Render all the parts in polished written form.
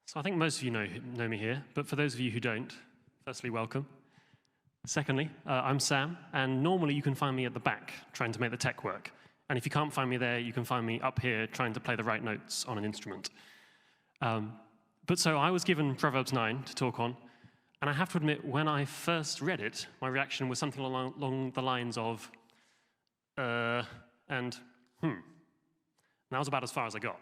So I think most of you know me here, but for those of you who don't, firstly, welcome. Secondly, I'm Sam, and normally you can find me at the back trying to make the tech work. And if you can't find me there, you can find me up here trying to play the right notes on an instrument. But so I was given Proverbs 9 to talk on, and I have to admit, when I first read it, my reaction was something along the lines of, and And that was about as far as I got.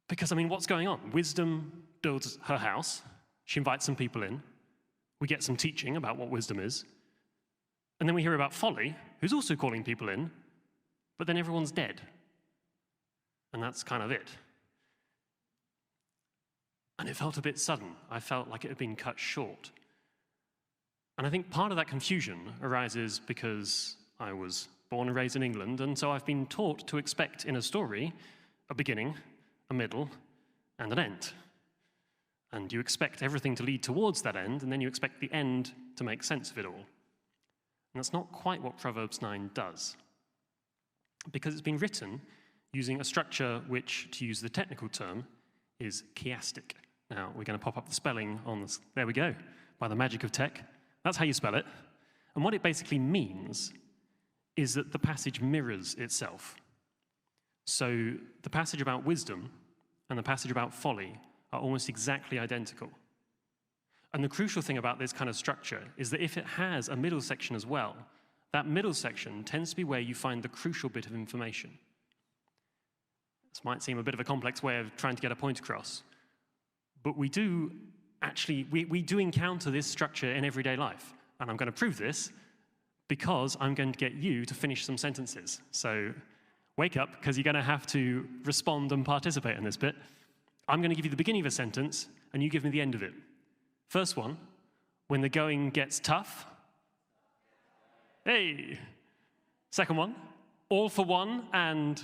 Because, what's going on? Wisdom builds her house. She invites some people in. We get some teaching about what wisdom is. And then we hear about Folly, who's also calling people in, but then everyone's dead. And that's kind of it. And it felt a bit sudden. I felt like it had been cut short. And I think part of that confusion arises because I was born and raised in England, and so I've been taught to expect in a story a beginning, a middle, and an end. And you expect everything to lead towards that end, and then you expect the end to make sense of it all. And that's not quite what Proverbs 9 does, because it's been written using a structure which, to use the technical term, is chiastic. Now, we're going to pop up the spelling on this. There we go, by the magic of tech. That's how you spell it. And what it basically means is that the passage mirrors itself. So the passage about wisdom and the passage about folly are almost exactly identical. And the crucial thing about this kind of structure is that if it has a middle section as well, that middle section tends to be where you find the crucial bit of information. This might seem a bit of a complex way of trying to get a point across, but we do encounter this structure in everyday life. And I'm going to prove this because I'm going to get you to finish some sentences. So wake up, because you're going to have to respond and participate in this bit. I'm going to give you the beginning of a sentence, and you give me the end of it. First one, when the going gets tough. Hey! Second one, all for one, and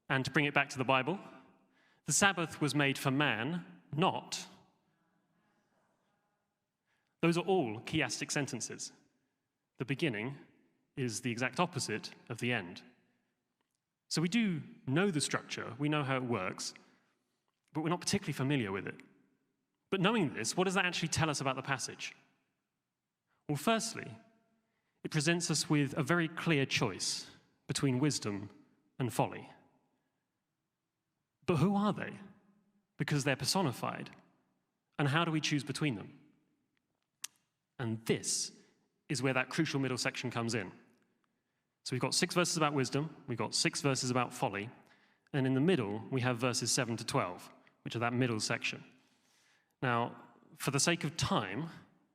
to bring it back to the Bible, the Sabbath was made for man, not. Those are all chiastic sentences. The beginning is the exact opposite of the end. So we do know the structure, we know how it works, but we're not particularly familiar with it. But knowing this, what does that actually tell us about the passage? Well, firstly, it presents us with a very clear choice between wisdom and folly. But who are they? Because they're personified. And how do we choose between them? And this is where that crucial middle section comes in. So we've got 6 verses about wisdom, we've got 6 verses about folly, and in the middle we have verses 7 to 12, which are that middle section. Now, for the sake of time,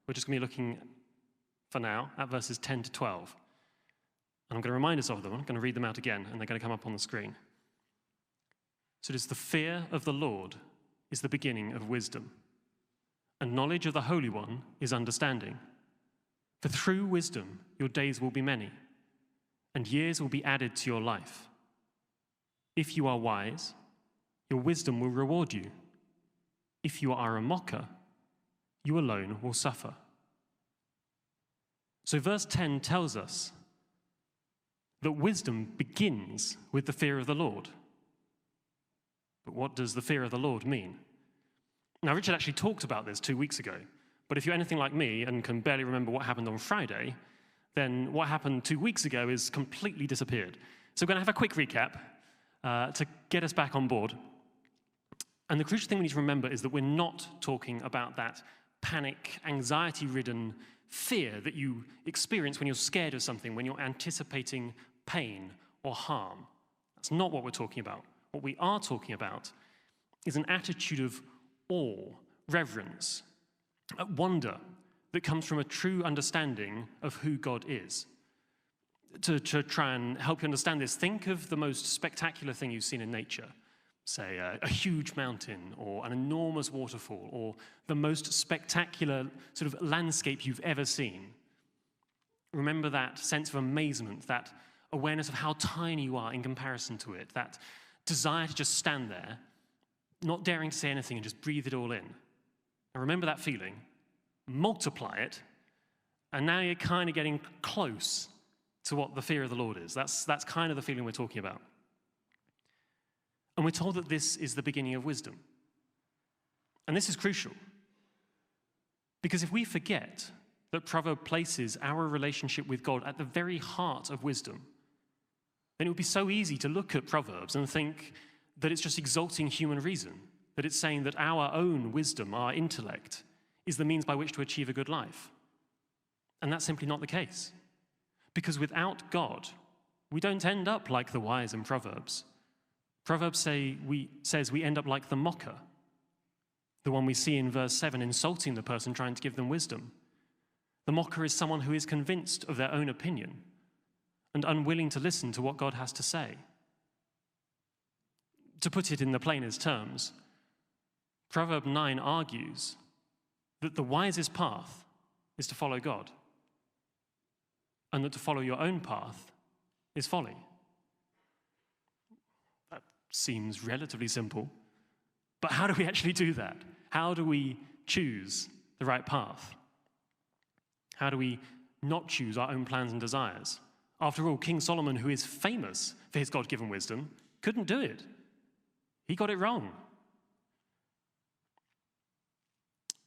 we're just going to be looking, for now, at verses 10 to 12. And I'm going to remind us of them, I'm going to read them out again, and they're going to come up on the screen. So it is the fear of the Lord is the beginning of wisdom, and knowledge of the Holy One is understanding. For through wisdom your days will be many, and years will be added to your life. If you are wise, your wisdom will reward you. If you are a mocker, you alone will suffer. So verse 10 tells us that wisdom begins with the fear of the Lord. But what does the fear of the Lord mean? Now, Richard actually talked about this 2 weeks ago, but if you're anything like me and can barely remember what happened on Friday, then what happened 2 weeks ago is completely disappeared. So we're going to have a quick recap to get us back on board. And the crucial thing we need to remember is that we're not talking about that panic, anxiety-ridden fear that you experience when you're scared of something, when you're anticipating pain or harm. That's not what we're talking about. What we are talking about is an attitude of awe, reverence, wonder that comes from a true understanding of who God is. To try and help you understand this, think of the most spectacular thing you've seen in nature. Say a huge mountain or an enormous waterfall or the most spectacular sort of landscape you've ever seen. Remember that sense of amazement, that awareness of how tiny you are in comparison to it, that desire to just stand there, not daring to say anything and just breathe it all in. And remember that feeling, multiply it, and now you're kind of getting close to what the fear of the Lord is. That's kind of the feeling we're talking about. And we're told that this is the beginning of wisdom. And this is crucial. Because if we forget that Proverbs places our relationship with God at the very heart of wisdom, then it would be so easy to look at Proverbs and think that it's just exalting human reason, that it's saying that our own wisdom, our intellect, is the means by which to achieve a good life. And that's simply not the case. Because without God, we don't end up like the wise in Proverbs. Proverbs says we end up like the mocker, the one we see in verse 7, insulting the person trying to give them wisdom. The mocker is someone who is convinced of their own opinion and unwilling to listen to what God has to say. To put it in the plainest terms, Proverb 9 argues that the wisest path is to follow God, and that to follow your own path is folly. That seems relatively simple, but how do we actually do that? How do we choose the right path? How do we not choose our own plans and desires? After all, King Solomon, who is famous for his God-given wisdom, couldn't do it. He got it wrong.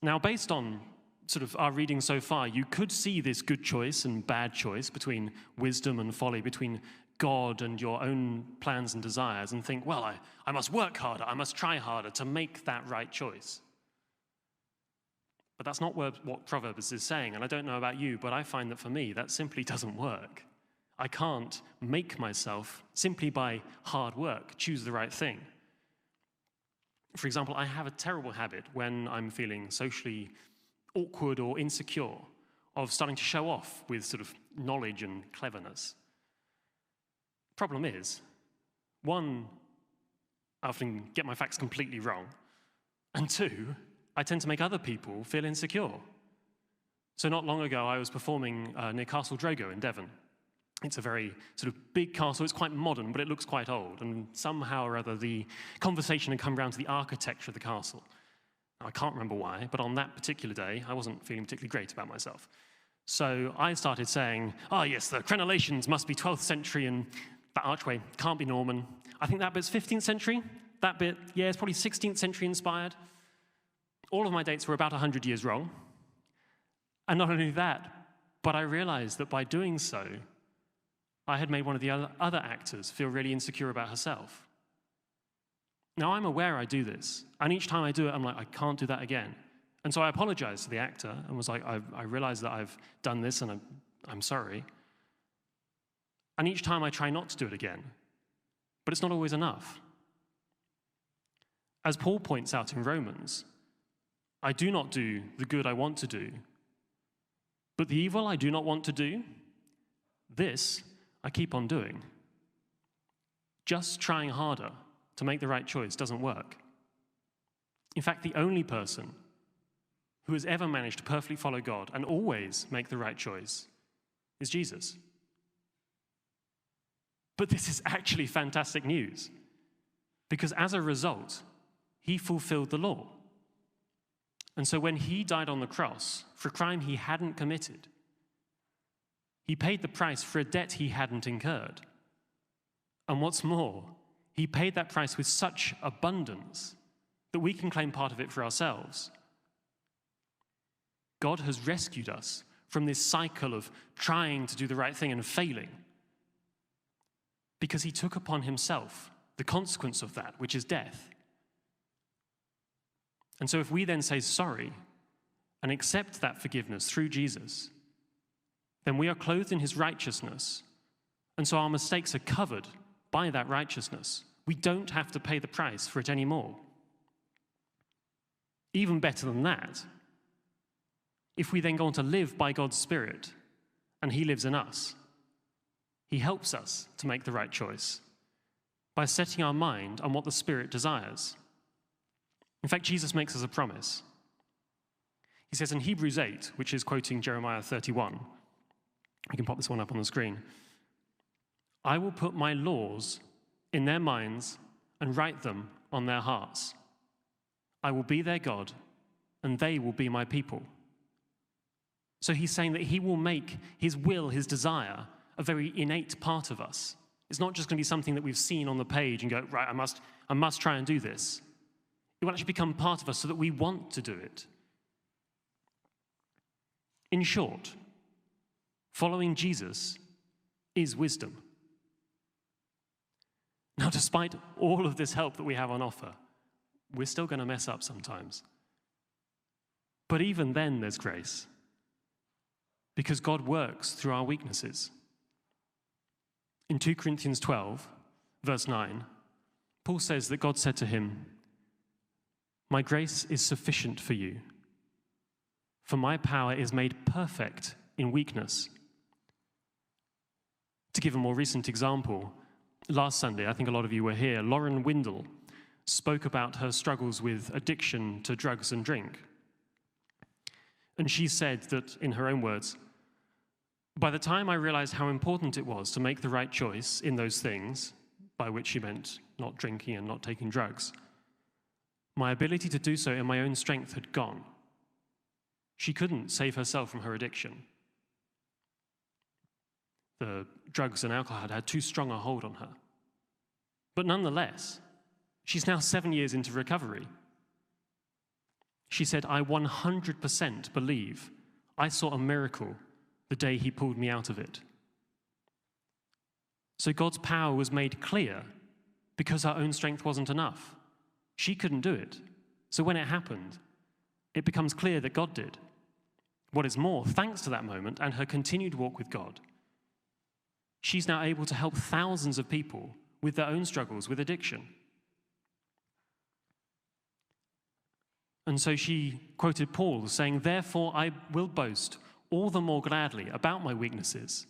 Now, based on sort of our reading so far, you could see this good choice and bad choice between wisdom and folly, between God and your own plans and desires, and think, well, I must work harder, I must try harder to make that right choice. But that's not what Proverbs is saying, and I don't know about you, but I find that for me, that simply doesn't work. I can't make myself, simply by hard work, choose the right thing. For example, I have a terrible habit when I'm feeling socially awkward or insecure of starting to show off with sort of knowledge and cleverness. Problem is, one, I often get my facts completely wrong, and two, I tend to make other people feel insecure. So not long ago, I was performing near Castle Drogo in Devon. It's a very sort of big castle. It's quite modern, but it looks quite old. And somehow or other, the conversation had come around to the architecture of the castle. I can't remember why, but on that particular day, I wasn't feeling particularly great about myself. So I started saying, yes, the crenellations must be 12th century, and that archway can't be Norman. I think that bit's 15th century. That bit, yeah, it's probably 16th century inspired. All of my dates were about 100 years wrong. And not only that, but I realized that by doing so, I had made one of the other actors feel really insecure about herself. Now, I'm aware I do this, and each time I do it, I'm like, I can't do that again. And so I apologized to the actor and was like, I realize that I've done this, and I'm sorry. And each time I try not to do it again, but it's not always enough. As Paul points out in Romans, I do not do the good I want to do, but the evil I do not want to do, this I keep on doing. Just trying harder to make the right choice doesn't work. In fact, the only person who has ever managed to perfectly follow God and always make the right choice is Jesus. But this is actually fantastic news, because as a result, he fulfilled the law. And so when he died on the cross for a crime he hadn't committed, he paid the price for a debt he hadn't incurred. And what's more, he paid that price with such abundance that we can claim part of it for ourselves. God has rescued us from this cycle of trying to do the right thing and failing, because he took upon himself the consequence of that, which is death. And so if we then say sorry and accept that forgiveness through Jesus, then we are clothed in his righteousness, and so our mistakes are covered by that righteousness. We don't have to pay the price for it anymore. Even better than that, if we then go on to live by God's Spirit, and he lives in us, he helps us to make the right choice by setting our mind on what the Spirit desires. In fact, Jesus makes us a promise. He says in Hebrews 8, which is quoting Jeremiah 31, we can pop this one up on the screen, I will put my laws in their minds and write them on their hearts. I will be their God, and they will be my people. So he's saying that he will make his will, his desire, a very innate part of us. It's not just going to be something that we've seen on the page and go, right, I must try and do this. It will actually become part of us so that we want to do it. In short, following Jesus is wisdom. Now, despite all of this help that we have on offer, we're still going to mess up sometimes. But even then, there's grace, because God works through our weaknesses. In 2 Corinthians 12, verse 9, Paul says that God said to him, "My grace is sufficient for you, for my power is made perfect in weakness." To give a more recent example, last Sunday, I think a lot of you were here, Lauren Windle spoke about her struggles with addiction to drugs and drink. And she said that, in her own words, "By the time I realized how important it was to make the right choice in those things," by which she meant not drinking and not taking drugs, "my ability to do so in my own strength had gone." She couldn't save herself from her addiction. The drugs and alcohol had had too strong a hold on her. But nonetheless, she's now 7 years into recovery. She said, "I 100% believe I saw a miracle the day he pulled me out of it." So God's power was made clear because her own strength wasn't enough. She couldn't do it. So when it happened, it becomes clear that God did. What is more, thanks to that moment and her continued walk with God, she's now able to help thousands of people with their own struggles with addiction. And so she quoted Paul saying, "Therefore I will boast all the more gladly about my weaknesses,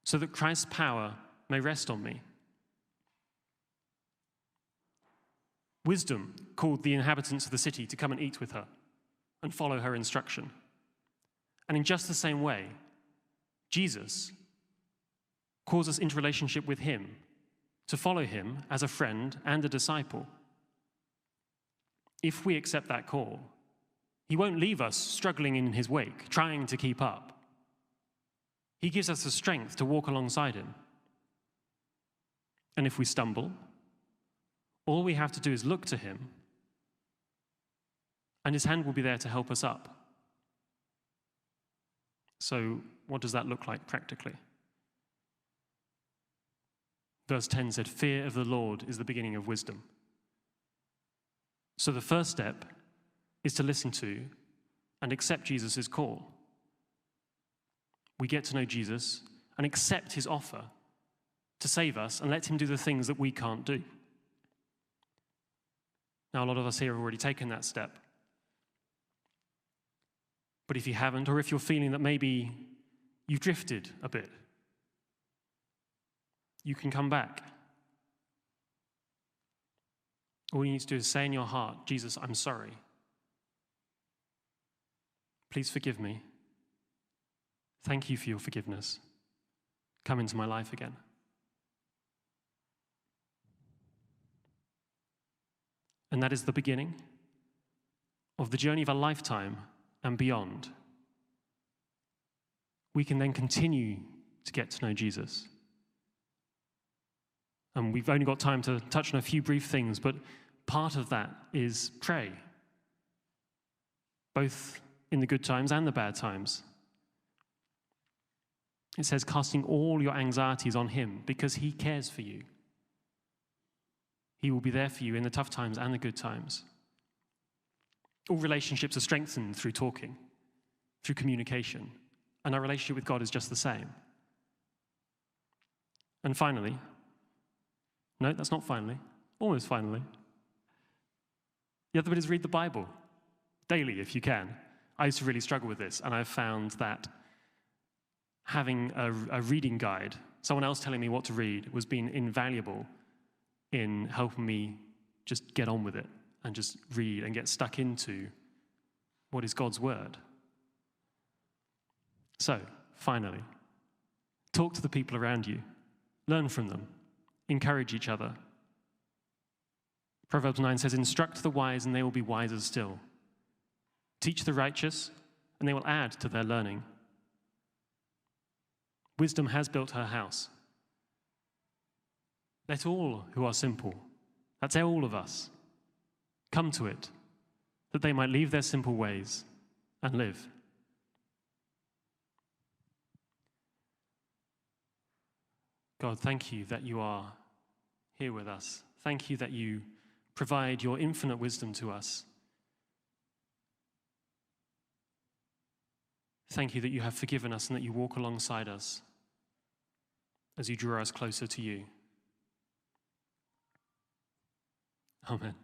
so that Christ's power may rest on me." Wisdom called the inhabitants of the city to come and eat with her and follow her instruction. And in just the same way, Jesus calls us into relationship with him, to follow him as a friend and a disciple. If we accept that call, he won't leave us struggling in his wake, trying to keep up. He gives us the strength to walk alongside him. And if we stumble, all we have to do is look to him, and his hand will be there to help us up. So, what does that look like practically? Verse 10 said, "Fear of the Lord is the beginning of wisdom." So the first step is to listen to and accept Jesus' call. We get to know Jesus and accept his offer to save us and let him do the things that we can't do. Now, a lot of us here have already taken that step. But if you haven't, or if you're feeling that maybe you've drifted a bit, you can come back. All you need to do is say in your heart, "Jesus, I'm sorry. Please forgive me. Thank you for your forgiveness. Come into my life again." And that is the beginning of the journey of a lifetime and beyond. We can then continue to get to know Jesus. And we've only got time to touch on a few brief things, but part of that is pray, both in the good times and the bad times. It says, casting all your anxieties on him because he cares for you. He will be there for you in the tough times and the good times. All relationships are strengthened through talking, through communication, and our relationship with God is just the same. And finally, no, that's not finally, almost finally, the other bit is read the Bible daily if you can. I used to really struggle with this, and I've found that having a reading guide, someone else telling me what to read, was being invaluable in helping me just get on with it and just read and get stuck into what is God's word. So, finally, talk to the people around you, learn from them, encourage each other. Proverbs 9 says, "Instruct the wise and they will be wiser still. Teach the righteous and they will add to their learning." Wisdom has built her house. Let all who are simple That's all of us. Come to it, that they might leave their simple ways and live. God, thank you that you are here with us. Thank you that you provide your infinite wisdom to us. Thank you that you have forgiven us and that you walk alongside us as you draw us closer to you. Amen.